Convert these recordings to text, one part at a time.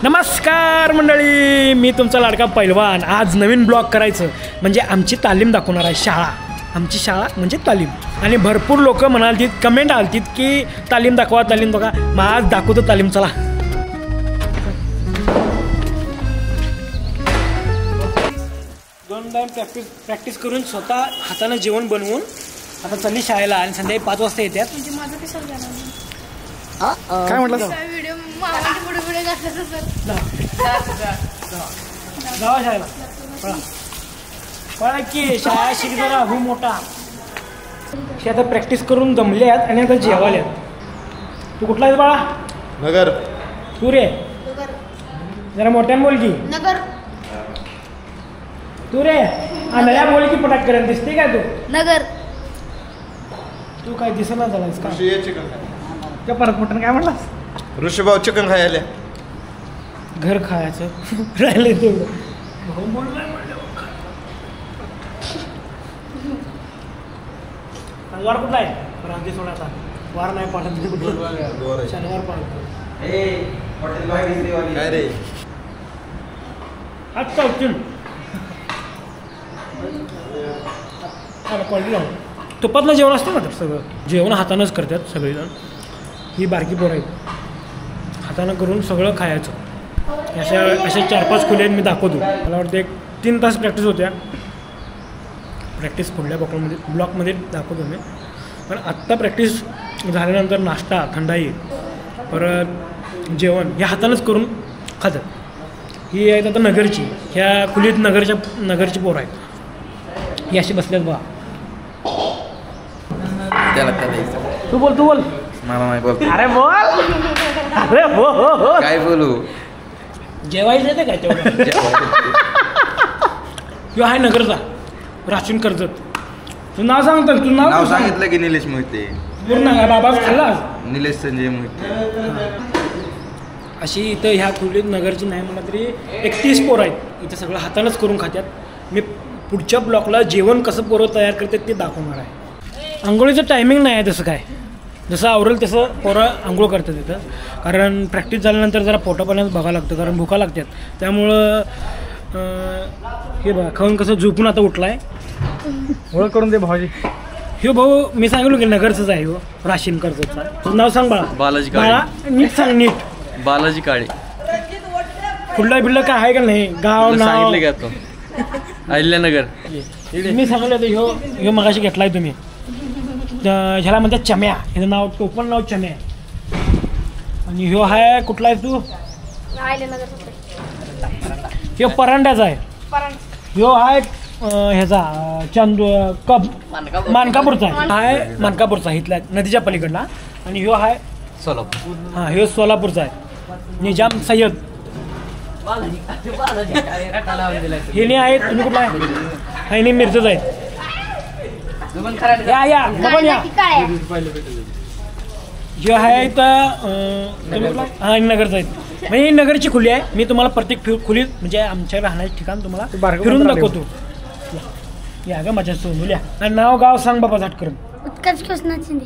नमस्कार मंडळी, मी तुमचा लाडका पैलवान. आज नवीन ब्लॉग करायचं म्हणजे आमची तालीम दाखवणार आहे. आमची शाळा म्हणजे तालीम. आणि भरपूर लोक म्हणालतीत, कमेंट आलतीत की तालीम दाखवा. मग आज दाखवतो तालीम. चला. दोन प्रॅक्टिस करून स्वतः हाताने जेवण बनवून आता चालली शाळेला आणि संध्याकाळी 5 वाजता येतात. काय म्हटलं? जावा शाळेला. पळा की शाळा शिक जरा हो मोठा. आता प्रॅक्टिस करून जमल्यात आणि आता जेवाल्यात. तू कुठला आहेस बाळा? नगर. तू रे? जरा मोठ्याने बोल की. नगर. तू रे आंधळ्या बोल की पटाक करेल. दिसते काय तू? नगर. तू काय दिसना झालास का? चिकन त्या परत मोठ्याने काय म्हटलास? ऋषभाऊ चिकन खायला. घर खायचं राहिले तेवढं. वार कुठला आहे? रांगी सोडायचा वार नाही पाठत. शनिवार पाठवतो. काय रे? आजचा उचल क्वालिटी लावून तुपातलं जेवण असतं ना. तर सगळं जेवण हातानंच करतात सगळेजण. ही बारकी पोरं आहेत, हातानं करून सगळं खायचं. अशा 4-5 खोल्या मी दाखवतो. मला वाटतं 1-3 तास प्रॅक्टिस होत्या. प्रॅक्टिस पुढल्या ब्लॉकमध्ये दाखवतो मी. पण आत्ता प्रॅक्टिस झाल्यानंतर नाश्ता, थंडाई, परत जेवण हे हातानंच करून खातात. ही आहेत आता नगरची. ह्या खोलीत नगरची पोरं आहेत. ही अशी बसल्यात बघा. तू बोल. मला नाही बोल. अरे बोल. अरे हो. काय बोलू? जेवायचं येते काय तेवढं? किंवा आहे नगरचा राशीन कर्जत. तू नाव सांगतो. तू नाव सांगितलं की निलेश मोहिते. पूर्ण बाबा खाल्ला. निलेश संजय मोहिते. अशी इथं ह्या खोलीत नगरची नाही म्हणलं तरी 31 पोरं आहेत. इथं सगळं हातानंच करून खात्यात. मी पुढच्या ब्लॉकला जेवण कसं पोरं तयार करतात ते दाखवणार आहे. आंघोळीचं टायमिंग नाही आहे तसं काय. जसं आवरेल तसं पोरं आंघोळ करतात इथं. कारण प्रॅक्टिस झाल्यानंतर जरा पोटापाण्याचं बघावं लागतं, कारण भुका लागतात. त्यामुळं हे बघा खाऊन कसं झोपून आता उठला आहे. ओळख करून दे भाऊजी. हे भाऊ मी सांगितलं की नगरचंच आहे. हो राशीन कर्जतचा. तुझं नाव सांग बाळा. बालाजी बाळा नीट सांग. नीट. बालाजी काळे. कुठला बिल्ला काय आहे का नाही? गाव नाव सांगितलं का तो? अहिल्यानगर. मी सांगितलं ह्यो मगाशी घेतलाय तुम्ही. ह्याला म्हणतात चम्या. ह्याचं नाव टोपण नाव चम्या. आणि ह्यो आहे कुठला आहे तू? ह्यो परांड्याचा आहे. ह्यो आहे ह्याचा मानकापूरचा आहे. मानकापूरचा इथल्या नदीच्या पलीकडला. आणि ह्यो आहे सोलापूर. हां ह्यो सोलापूरचा आहे. निजाम सय्यद. हे नाही आहेत. तुम्ही कुठला आहे? हे नाही मिरचच आहेत. या बघा या. जे आहे तर हा नगरचं आहे. म्हणजे ही नगरची खोली आहे. मी तुम्हाला प्रत्येक खोलीत म्हणजे आमच्या राहण्याचे ठिकाण तुम्हाला फिरून दाखवतो. या ग माझ्या सोनूल्या. आणि नाव गाव सांग बाबा झट करून. उत्कर्ष कृष्णा शिंदे.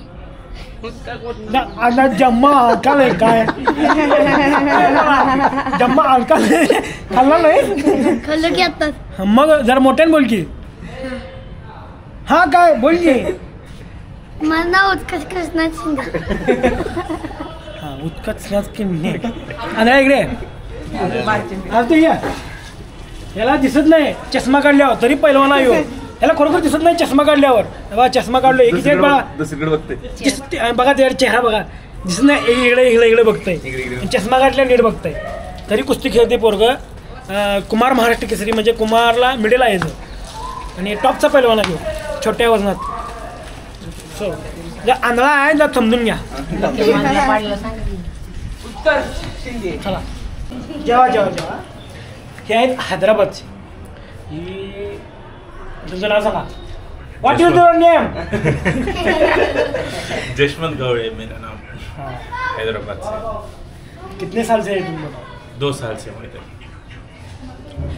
जम्मा अलकाल आहे काय? जम्मा अलकाल खाल्ला नाही? खाल्लं की आत्ताच. मग जरा मोठ्याने बोल की. हा काय बोल की. माझं नाव उत्कर्ष कृष्णा शिंदे. हा उत्कर्ष शिंदे. आणि इकडे आज तू याला दिसत नाही चष्मा काढल्यावर तरी पहिलवाना येऊ. याला खरोखर दिसत नाही चष्मा काढल्यावर. बघा चष्मा काढलो. एक साईड बघा बघा त्याचा चेहरा बघा. दिसत नाही. इकडे बघताय. चष्मा काढल्या नीट बघताय. तरी कुस्ती खेळते पोरग. कुमार महाराष्ट्र केसरी म्हणजे कुमारला मिडेल आहे. आणि टॉपचा पहिलवाना घेऊ छोट्या वजनात. सो आंधळा आहे जर समजून घ्या. चला जेवा. हे आहेत हैदराबादचे. ही तुमचं नाव सांगा. What is your name? Jashwant Gawde मेरा नाम. हैदराबाद से. कितने साल से है तुम लोग? 2 साल से हूँ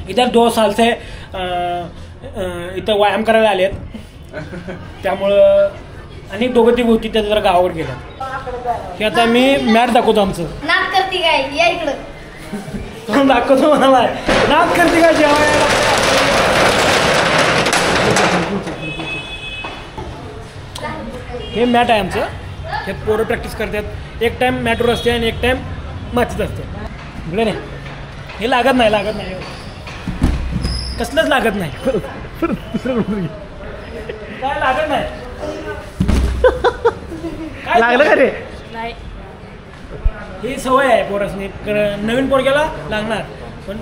इधर 2 साल से इथं व्यायाम करायला आलेत. त्यामुळं अनेक दोघं तिघ होती त्या जरा गावावर गेल्या. की आता मी मॅट दाखवतो आमचं. नाक करते काय या इकडं. तो दाखवतो म्हणाला नाच करते का जेवायला. हे मॅट आहे आमचं. हे पोरं प्रॅक्टिस करतात. एक टाइम मॅटवर असते आणि एक टाइम मातीत असते. इकडे नाही हे लागत नाही कसलंच लागत नाही काय लागत नाही. काय लागलं का रे. नाही ही सवय आहे पोरासनी. नवीन पोरग्याला लागणार पण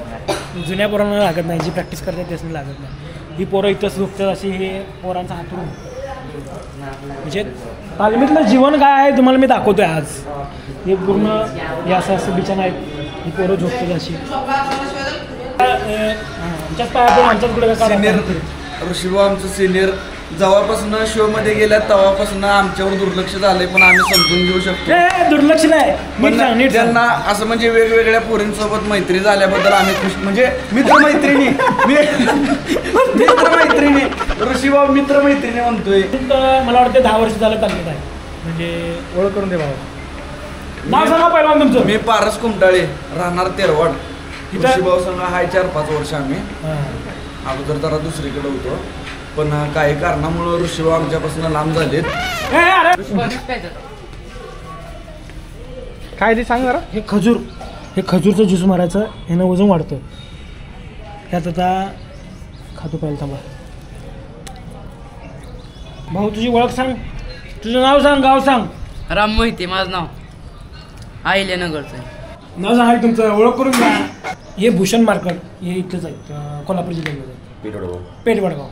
जुन्या पोरांना लागत नाही. जी प्रॅक्टिस करतात त्यासनी लागत नाही. ही पोरं इथंच झोपतात अशी हे पोरांचा हातरून. म्हणजे तालमीतलं जीवन काय आहे तुम्हाला मी दाखवतोय आज. हे पूर्ण हे असं बिछाना आहेत. ही पोरं झोपतात अशी. आमच्याच पाया पण आमच्याच कुठे सिनियर ऋषीभाऊ आमचं सिनियर जेव्हापासून शो मध्ये गेल्या तेव्हापासून आमच्यावर दुर्लक्ष झालंय. पण आम्ही समजून घेऊ शकतो. दुर्लक्ष नाही. पण त्यांना असं म्हणजे वेगवेगळ्या पोरींसोबत मैत्री झाल्याबद्दल आम्ही खुश. म्हणजे मित्रमैत्रिणी ऋषीभाऊ मित्रमैत्रिणी म्हणतोय. मला वाटतं 10 वर्ष झालं तालमीत आहे. म्हणजे ओळख करून दे भाऊ. नाव सांगा पहिलवान तुमचं. मी पारस कुमटाळे राहणार तेरवाड. ऋषीभाऊ संघ हाय 4-5 वर्ष आम्ही. अगोदर जरा दुसरीकडे होतो पण काही कारणामुळे ऋषीभाऊ आमच्यापासून लांब झालेत. काय ते सांग जरा. हे खजूरचं ज्यूस मारायचं. ह्यानं वजन वाढतं. ह्यात आता खातो पाहिजे. थांबा भाऊ तुझी ओळख सांग. तुझं नाव सांग गाव सांग. राम मोहिते माझं नाव. अहिल्यानगरचं आहे. नाव सांग तुमचं ओळख करून घ्या. हे भूषण मार्केट हे इथंच आहे कोल्हापूर जिल्ह्यामध्ये पेठवडगाव.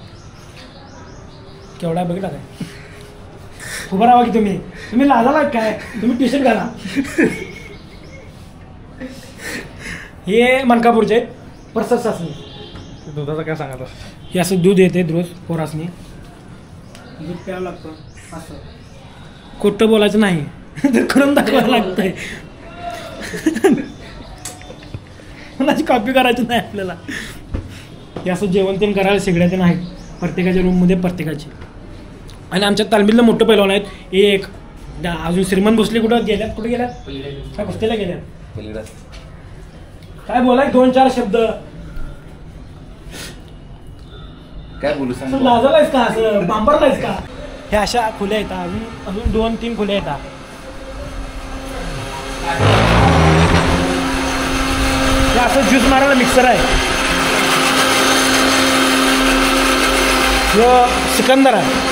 केवढा बघितला काय. उभं राहा की तुम्ही लाजाला काय. तुम्ही टी शर्ट घाला. हे मनकापूरचे आहेत. प्रसाद सासणी. दुधाचं काय सांगत. हे असं दूध येते रोज पोरासनी. दूध प्यावं लागतं असं. खोटं बोलायचं नाही तर करून दाखवायला लागतंय. कोणाची कॉपी करायची नाही आपल्याला. हे असं जेवण तेन करायला सगळ्या आहेत प्रत्येकाच्या रूममध्ये प्रत्येकाची. आणि आमच्या तालमीतलं मोठं पैलवान आहेत. एक अजून श्रीमंत भोसले कुठं गेल्यात. कुठे गेल्यात काय कुस्तीला गेल्यात. काय बोलाय 2-4 शब्द. काय बोलू सांग. लाजलायस का असं बांबरलायस का. हे अशा खुल्या येतात. अजून 2-3 खुल्या येतात. हे असं ज्यूस मारायला मिक्सर आहे. ह्यो सिकंदर आहे.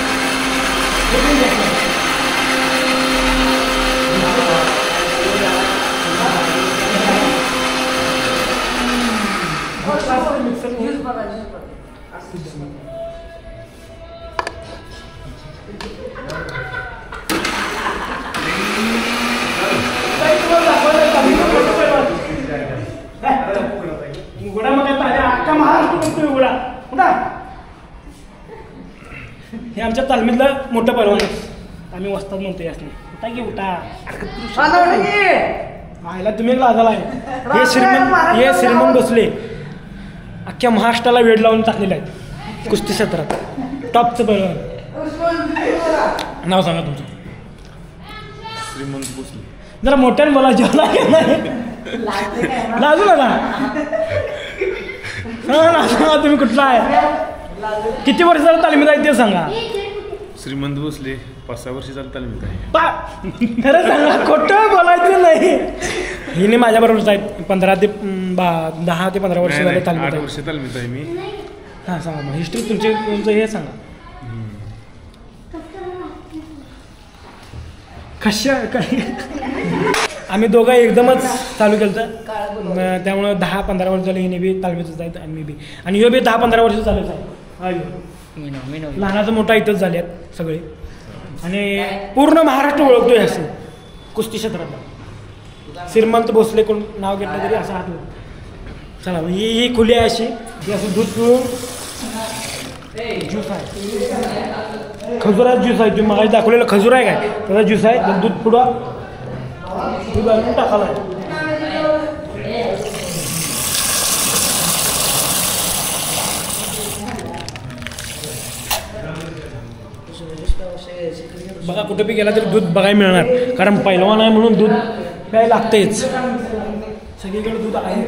उघडा मग अख्खा महाराष्ट्र उघडा उघडा. हे आमच्या तालमीतलं मोठं पैलवान आहे. आम्ही वस्ताद म्हणतो यासनी. उठा की उठा. आयला तुम्ही लाजाला आहे. हे श्रीमंत भोसले अख्ख्या महाराष्ट्राला वेळ लावून टाकलेले आहेत कुस्ती क्षेत्रात. टॉपचं पैलवान. नाव सांगा तुमचं. श्रीमंत भोसले. जरा मोठ्याने बोला. जेवला लाजू नका. सांगा तुम्ही कुठला आहे. किती वर्ष झालं तालमीत आहे ते सांगा. श्रीमंत भोसले 5-6 वर्ष झालं तालमीत आहे. खरं सांगा. खोटं बोलायचं नाही. हिने माझ्याबरोबरच आहेत 10 ते 15 वर्ष झाले तालमीत. 8 वर्ष तालमीत आहे मी. हां सांगा मग हिस्ट्री तुमचं हे सांगा. कशा काय. आम्ही दोघं एकदमच चालू केलं तर त्यामुळं 10-15 वर्ष झाले. हिने बी तालमीतच आहेत आणि मी बी. आणि ह्यो बी 10-15 वर्ष चालूच आहे. लहानाचं मोठा इथंच झाले आहेत सगळे. आणि पूर्ण महाराष्ट्र ओळखतोय असं कुस्ती क्षेत्रातला. श्रीमंत भोसले कोण नाव घेतलं तरी असं हात. चला ही खुली आहे अशी. ही असं दूध पिळून ज्यूस आहे. खजुराचा ज्यूस आहे. तुम्ही मला दाखवलेलं खजूर आहे काय त्याचा ज्यूस आहे. दूध पुढा दूध आणून टाकायला आहे. बघा कुठे बी गेला तरी दूध बघायला मिळणार. कारण पैलवान आहे म्हणून दूध प्यायला लागतेच. सगळीकडे दूध आहे,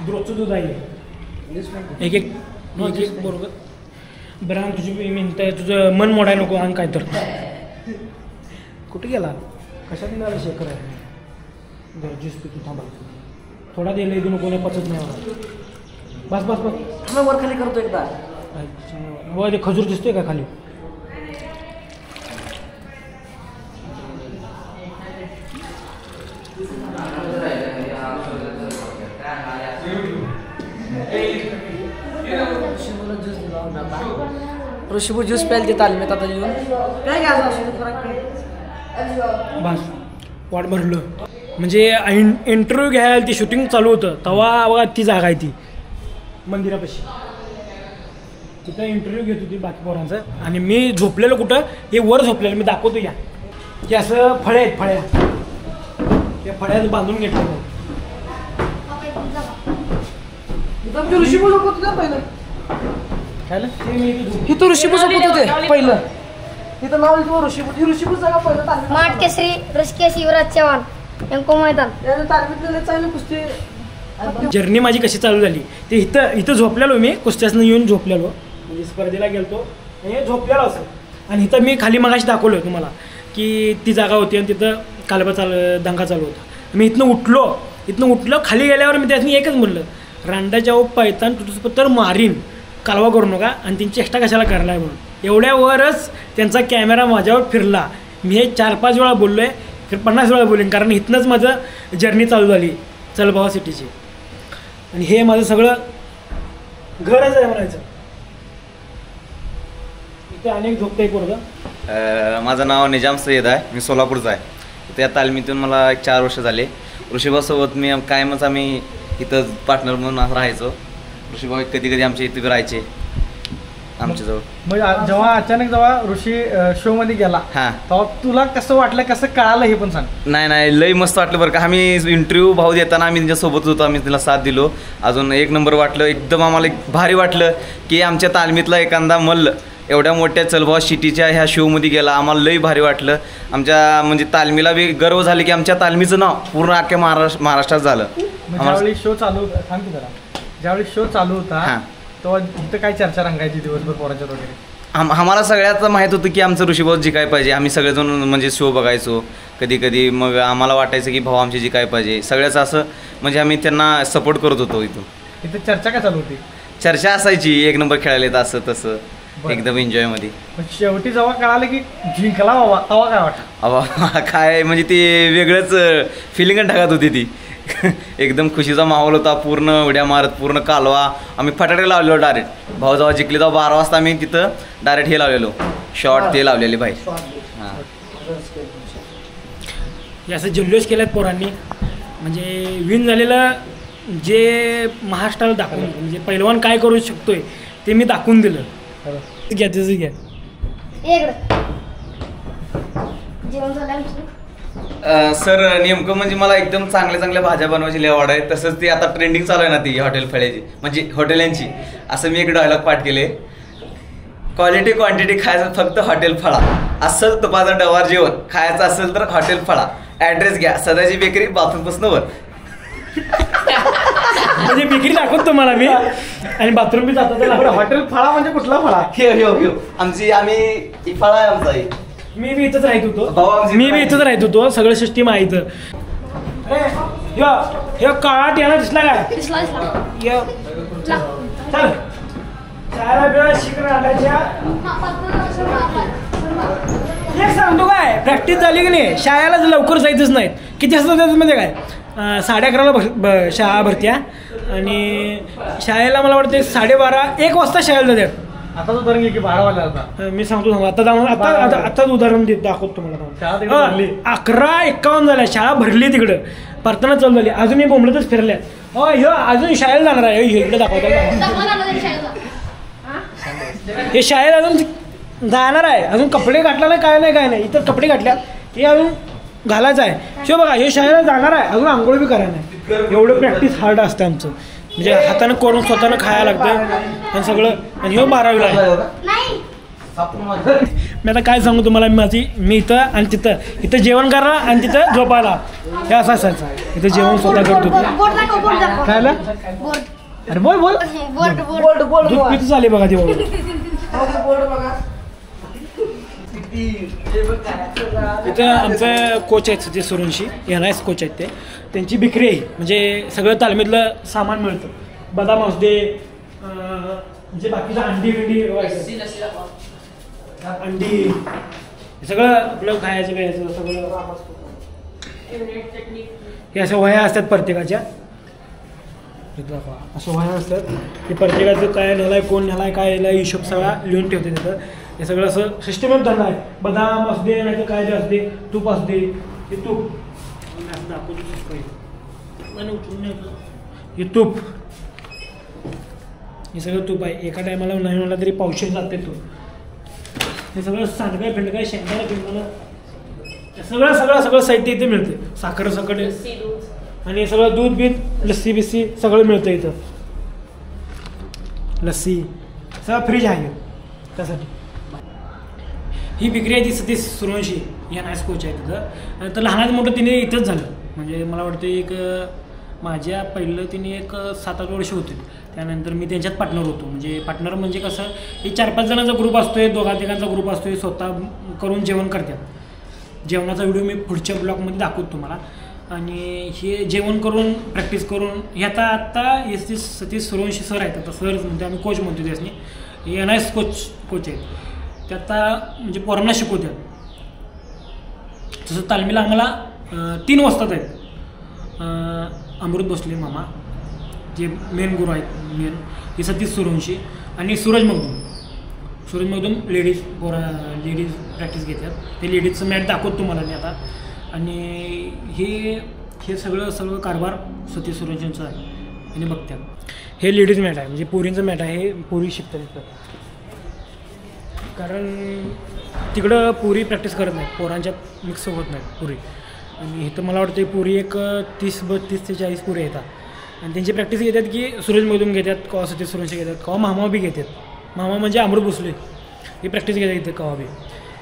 रोजचं दूध आहे. एक एक बरोबर. बरं तुझी मिनटं तुझं मन मोडाय नको आणि काय तर कुठे गेला कशात मिळाला शेखर आहे गरजेच तू थांबा थोडा दिला इथून कोणी पचत नाही मला. बस बस बस वर खाली करतो एकदा. व ते खजूर दिसतोय का खाली? ऋषीबू ज्यूस प्यायला ते तालमीत आता येऊन काय बस वाट भरलं म्हणजे इंटरव्ह्यू घ्यायला ती शूटिंग चालू होतं तेव्हा बघा ती जागा आहे ती मंदिरापाशी. तिथं इंटरव्ह्यू घेत होती बाकी पोरांचं आणि मी झोपलेलो कुठं हे वर झोपलेलं मी दाखवतो या की असं फळे आहेत फळ्या त्या फळ्यात बांधून घेतलं. ऋषीबू झोपत होते पहिलं. हे तो ऋषीबू झोपत होते पहिलं. तिथं नाव लिहितो ऋषीबू. ऋषीबू जागा पहिलं तालमीत. माठ केसरी ऋषिकेश युवराज चव्हाण यांको मैदान तालमीतले चांगली कुस्ती. जर्नी माझी कशी चालू झाली ते इथं झोपलेलो मी कुस्त्यासनं येऊन झोपलेलो म्हणजे स्पर्धेला गेलतो आणि झोपलेलो असं. आणि इथं मी खाली मगाशी दाखवलं तुम्हाला की ती जागा होती आणि तिथं कालबा दंगा चालू होता. मी इथनं उठलो खाली गेल्यावर मी त्यातनी एकच म्हणलं रांडाच्या पैतान तुटूस मारीन कालवा करू नका आणि त्यांची एक्स्ट्रा कशाला करायला आहे म्हणून. एवढ्यावरच त्यांचा कॅमेरा माझ्यावर फिरला. मी हे 4-5 वेळा बोललो आहे 50 वेळा बोलेन कारण इथनंच माझं जर्नी चालू झाली चलभावा सिटीची. आणि हे माझं सगळं घरच आहे म्हणायचं. इथे अनेक झोपते पोरगं. माझं नाव निजाम सय्यद आहे. मी सोलापूरचा आहे. त्या तालमीतून मला 4 वर्ष झाले. ऋषीभाऊसोबत मी कायमच आम्ही इथं पार्टनर म्हणून राहायचो. ऋषीभाऊ कधी आमच्या इथे राहायचे आमच्याजवळ. मग जेव्हा ऋषी शो मध्ये गेला हां तेव्हा तुला कसं वाटलं कसं कळालं हे पण सांग. नाही लई मस्त वाटलं बरं का. आम्ही इंटरव्ह्यू भाऊ देताना आम्ही त्यांच्यासोबत होतो. आम्ही तिला साथ दिलो. अजून 1 नंबर वाटलं. एकदम आम्हाला भारी वाटलं की आमच्या तालमीतला एखादा मल्ल एवढ्या मोठ्या चलभावा सिटीच्या ह्या शोमध्ये गेला. आम्हाला लई भारी वाटलं. आमच्या म्हणजे तालमीला बी गर्व झालं की आमच्या तालमीचं नाव पूर्ण अख्ख्या महाराष्ट्रात झालं. ज्यावेळी शो चालू होता सांग की जरा. ज्यावेळी शो चालू होता तेव्हा इथं काय चर्चा रंगायची दिवसभर पोरांच्यात वगैरे? आम्हाला सगळ्यात माहीत होतं की आमचं ऋषीभाऊ जिकाय पाहिजे. आम्ही सगळेजण म्हणजे शो बघायचो कधी मग आम्हाला वाटायचं की भाऊ आमची जिकाय पाहिजे. सगळ्याचं असं म्हणजे आम्ही त्यांना सपोर्ट करत होतो. इथं चर्चा काय चालू होती? चर्चा असायची 1 नंबर खेळायला येत असं तसं एकदम एन्जॉयमध्ये. शेवटी जेव्हा कळालं की जिंकला बाबा तेव्हा काय वाटतं? अबा काय म्हणजे ते वेगळंच फिलिंगच ढगात होती ती. एकदम खुशीचा माहोल होता. पूर्ण उड्या मारत पूर्ण कालवा आम्ही फटाके लावलेलो डायरेक्ट. भाऊ जेव्हा जिंकले तेव्हा 12 वाजता आम्ही तिथं डायरेक्ट हे लावलेलो शॉर्ट ते लावलेले बाहेर. हां हे असं जल्लोष केल्यात पोरांनी म्हणजे विन झालेलं जे महाराष्ट्राला दाखवून म्हणजे पैलवान काय करू शकतोय ते मी दाखवून दिलं. घ्या त्याचं घ्या. जेवण झालं आमचं. सर नेमकं म्हणजे मला एकदम चांगल्या भाज्या बनवायची लय आवड आहे. तसंच ती आता ट्रेंडिंग चालू आहे ना ती हॉटेल फळ्याची म्हणजे हॉटेलांची. असं मी एक डायलॉग पाठ केले क्वालिटी क्वांटिटी खायचं फक्त हॉटेल फळा. असं तुपाचं डवार जेवण खायचं असेल तर हॉटेल फळा. ॲड्रेस घ्या सदाची बेकरी बाथरूमपासून वर. म्हणजे बेकरी दाखवतो तुम्हाला मी आणि बाथरूम बी जातो. हॉटेल फळा म्हणजे कुठला फळा? आमची आम्ही फळा आहे आमचा. मी बी इथंच राहत होतो सगळं सिस्टीम आहे इथं. हे काळा टेला दिसला काय? चल एक सांगतो काय प्रॅक्टिस झाली की नाही शाळेला लवकर जायचंच नाहीत. किती वाजता जायचं म्हणजे काय 11:30 शाळा भरत्या आणि शाळेला मला वाटतं 12:30-1 वाजता शाळेला जातात. आताच उदाहरण घे की 12 वाजता आता. मी सांगतो आताच उदाहरण दाखवतो तुम्हाला. 11:51 झाल्या शाळा भरली तिकडं परताना चालू झाली. अजून मी बोंबलतच फिरल्या. ह्यो अजून शाळेला जाणार आहे. इकडे दाखवतो हे शाळेला अजून जाणार आहे. अजून कपडे घातला नाही काय नाही इतर कपडे घातल्या हे अजून घालायचं आहे. शो बघा हे शाळेला जाणार आहे अजून आंघोळ बी करायला नाही. एवढं प्रॅक्टिस हार्ड असतं आमचं म्हणजे हातानं करून स्वतःनं खायला लागतं आणि सगळं. आणि हे 12वीला आहे मी आता काय सांगू तुम्हाला, मी इथं आणि इथं जेवण करा आणि तिथं झोपायला, हे असं असायचं. इथं जेवण स्वतः करतो. काय झालं? अरे बोल बोल. दूध किती झाले बघा ते बोल. इथं आमचं कोच आहेत सतीश सुरवंशी, NIS कोच आहेत ते. त्यांची विक्री आहे, म्हणजे सगळं तालमीतलं सामान मिळतं. बदाम असू दे, म्हणजे बाकीचं अंडी हे सगळं आपलं खायचं प्यायचं सगळं. हे अशा वह्या असतात प्रत्येकाच्या, अशा वह्या असतात. ते प्रत्येकाचं काय नेलाय, कोण नेलाय, काय नेलाय, हिशोब सगळा लिहून ठेवते तिथं. हे सगळं असं सिस्टमच धरलं आहे. बदाम असू दे, नाही तर काय जे असते, तूप असू दे, हे तूप हे तूप, हे सगळं तूप आहे. एका टायमाला नाही म्हणलं तरी पावशेर जाते तूप. हे सगळं सांडगं फिंडगं शेंगदाणा फिंगदाणा सगळं साहित्य इथे मिळते. साखर सकट आणि सगळं दूध बीत, लस्सी बिस्सी सगळं मिळतं इथं. लस्सी सगळं फ्रीज आहे त्यासाठी. ही विक्री आहे ती सतीश सुरवंशी, NIS कोच आहे तिथं. तर लहानात मोठं तिने इथंच झालं. म्हणजे मला वाटतं एक माझ्या पहिलं तिने एक 7-8 वर्ष होते. त्यानंतर मी त्यांच्यात पार्टनर होतो. म्हणजे पार्टनर म्हणजे कसं, हे 4-5 जणांचा ग्रुप असतोय, 2-3 ग्रुप असतोय, स्वतः करून जेवण करतात. जेवणाचा व्हिडिओ मी पुढच्या ब्लॉगमध्ये दाखवतो तुम्हाला. आणि हे जेवण करून प्रॅक्टिस करून हे आत्ता सतीश सुरवंशी सर आहेत. आता सर म्हणतो, आम्ही कोच म्हणतो त्यासनी. NIS कोच आहेत ते. आता म्हणजे पोरांना शिकवतात. तसं तालमीला आम्हाला 3 वस्ताद आहेत. अमृत भोसले मामा जे मेन गुरु आहेत, मेन हे सतीश सुरवंशी आणि सूरज मगदूम लेडीज प्रॅक्टिस घेतात. ते लेडीजचं मॅट दाखवतो तुम्हाला मी आता. आणि हे सगळं कारभार सतीश सुरवंशींचा आहे आणि बघतात. हे लेडीज मॅट आहे, म्हणजे पोरींचं मॅट आहे. हे पोरी शिकतात तिथं, कारण तिकडं पोरी प्रॅक्टिस करत नाहीत, पोरांच्यात मिक्स होत नाहीत पोरी. आणि इथं मला वाटतं पोरी एक 30 ते 40 पोरी येतात. आणि त्यांची प्रॅक्टिस घेतात की सूरज मधून घेतात, कवा सतीश सुरवंशी घेतात, कवा मामा बी घेतात. मामा म्हणजे अमृत भोसले, ही प्रॅक्टिस घेतात इथं कवा बी.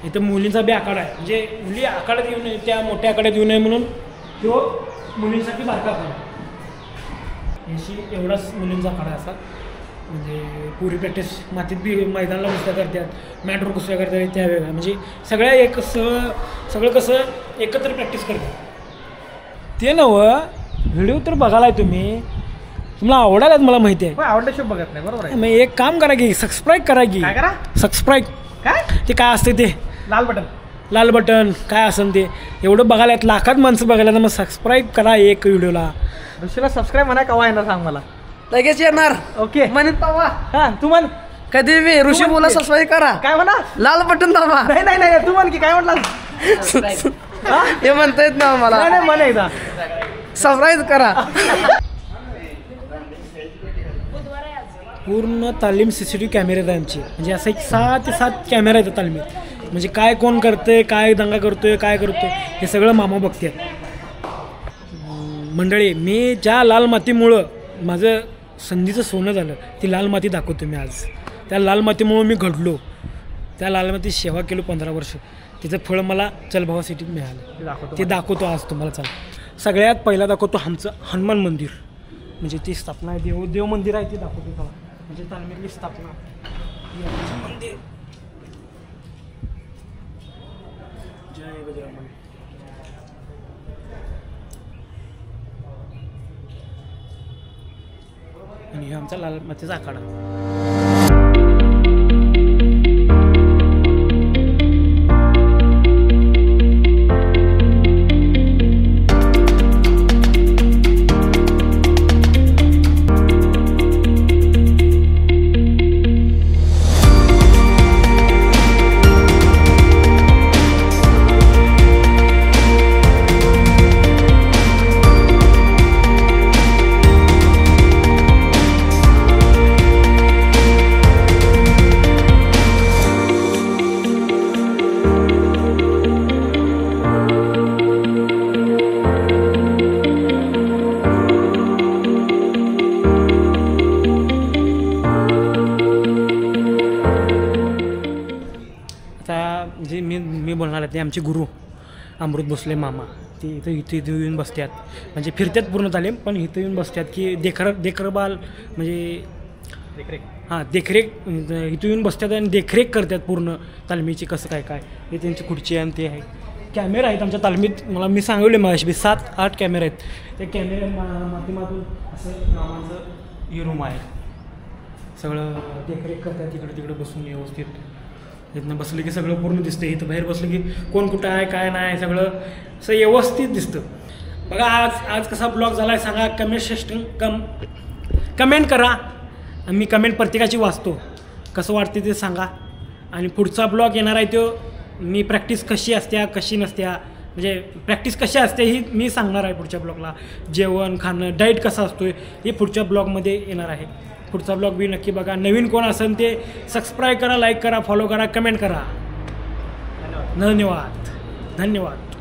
इथं मुलींचा बी आखाडा आहे, म्हणजे मुली आखाड्यात येऊ नये, त्या मोठ्या आखाड्यात येऊ नये म्हणून तो मुलींसाठी बारका आखाडा. एवढाच मुलींचा आखाडा असा. म्हणजे पुरी प्रॅक्टिस मातीत बी मैदानाला कुस्त्या करतात, मॅटवर कुस्त्या करतात, त्या वेगळ्या. म्हणजे सगळ्या सगळं कसं एकत्र प्रॅक्टिस करतात. ते नवं व्हिडिओ तर बघायला तुम्ही, तुम्हाला आवडायलाच मला माहिती आहे. आवडल्याशिवाय बघत नाही, बरोबर आहे. मग एक काम करा की सबस्क्राईब करा की. काय करा? सबस्क्राईब. काय ते काय असते ते लाल बटन काय असेल ते. एवढं बघायला आहेत, लाखात माणसं बघायला, तर मग सबस्क्राईब करा एक व्हिडिओला. ऋषीला सबस्क्राईब म्हणा कवा येणार सांग मला. लगेच येणार. ओके म्हणत पावा. हा तू म्हण. कधी बी ऋषी बोला सबस्क्राईब करा. काय म्हणा? लाल बटन दाबा. नाही तू म्हण की काय म्हटलं. हे म्हणता येत ना मला. नाही म्हण एकदा. सबस्क्राईब करा. पूर्ण तालीम CCTV कॅमेरे आहेत आमची. म्हणजे असं एक 6 ते 7 कॅमेरा आहेत तालमीत. म्हणजे काय कोण करतंय, काय दंगा करतोय, काय करतोय, हे सगळं मामा बघतात. मंडळी, मी ज्या लाल मातीमुळं माझं संधीचं सोनं झालं, ती लाल माती दाखवतो मी आज. त्या लाल मातीमुळं मी घडलो, त्या लाल मातीची सेवा केलो 15 वर्ष. तिचं फळ मला चलभावा सिटीत मिळालं. ते दाखवतो आज तुम्हाला. चला, सगळ्यात पहिला दाखवतो आमचं हनुमान मंदिर. म्हणजे ती स्थापना आहे, देव मंदिर आहे, ती दाखवतो तुम्हाला. म्हणजे तालमीतली स्थापना मंदिर. जय बजरंग. आणि हे आमचा लाल मातीचा आखाडा. ते आमचे गुरु अमृत भोसले मामा ते इथं येऊन बसतात म्हणजे फिरतात पूर्ण तालीम पण इथं येऊन बसतात की देखरेबाल म्हणजे देखरेख इथं येऊन बसतात आणि देखरेख करतात पूर्ण तालमीची कसं काय हे त्यांची खुर्ची आणि ते आहे कॅमेरा आहेत आमच्या तालमीत मी सांगवले मगाशी 7-8 कॅमेरे आहेत त्या कॅमेऱ्या माध्यमातून असं मामाचं ही रूम आहे सगळं देखरेख करतात तिकडे बसून व्यवस्थित इथनं बसलं की सगळं पूर्ण दिसतं इथं बाहेर बसलं की कोण कुठं आहे काय नाही सगळं असं व्यवस्थित दिसतं बघा आज कसा ब्लॉग झाला आहे सांगा कमेंट करा मी कमेंट प्रत्येकाची वाचतो कसं वाटते ते सांगा आणि पुढचा ब्लॉग येणार आहे तो मी प्रॅक्टिस कशी असत्या कशी नसत्या म्हणजे प्रॅक्टिस कशी असते ही मी सांगणार आहे पुढच्या ब्लॉगला जेवण खाणं डाईट कसं असतो हे पुढच्या ब्लॉगमध्ये येणार आहे पुढचा ब्लॉग बी नक्की बघा नवीन कोण असेल ते सबस्क्राईब करा लाईक करा फॉलो करा कमेंट करा धन्यवाद